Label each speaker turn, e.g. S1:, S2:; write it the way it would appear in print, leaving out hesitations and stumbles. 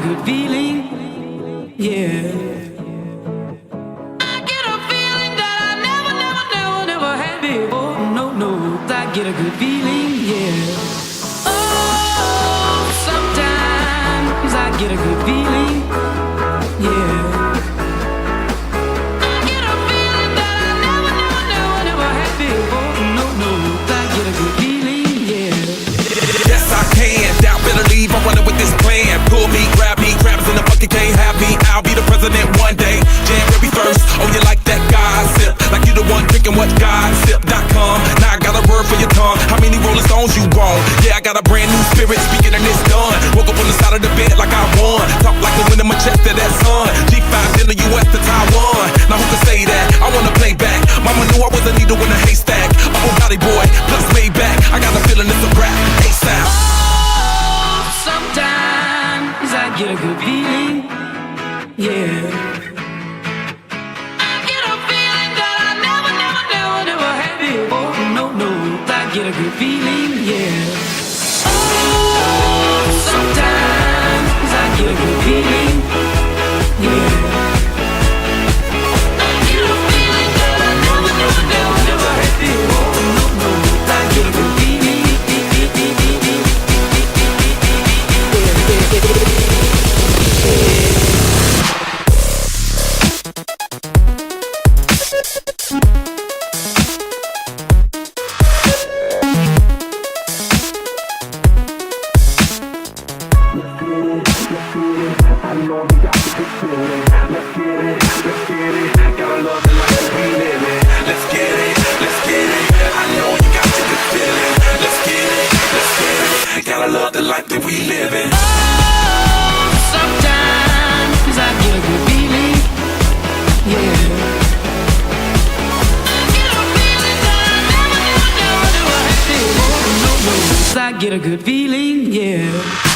S1: good feeling, yeah. I get a feeling that I never had before. No, I get a good feeling, yeah. Oh, sometimes I get a good feeling, yeah. I get a feeling that I never had before. No, I get a good feeling, yeah.
S2: Yes, I can. Doubt, better leave. I'm running with this plan. Pull me, grab crabs in the bucket can't have me. I'll be the president one day. January 1st. Oh, you like that gossip? Like you the one drinking what gossip.com. Now I got a word for your tongue. How many Rolling Stones you want? Yeah, I got a brand new spirit speaking and it's done. Woke up on the side of the bed like I won. Talk like the wind in my chest to that sun. G5 in the US to Taiwan. Now who can say that? I wanna play back. Mama knew I was a needle in a haystack. Oh, body boy, plus made back. I got a feeling it's a rap. ASAP.
S1: Sometimes I get a good feeling, yeah. I get a feeling that I never had before. No, I get a good feeling, yeah. Oh, sometimes I get a good feeling, yeah. I get a feeling that I never had before. No, I get a good feeling.
S2: Gotta love the life that we live in.
S1: Oh, sometimes I get a good feeling, yeah. I get a feeling that I never had before. No, I get a good feeling, yeah.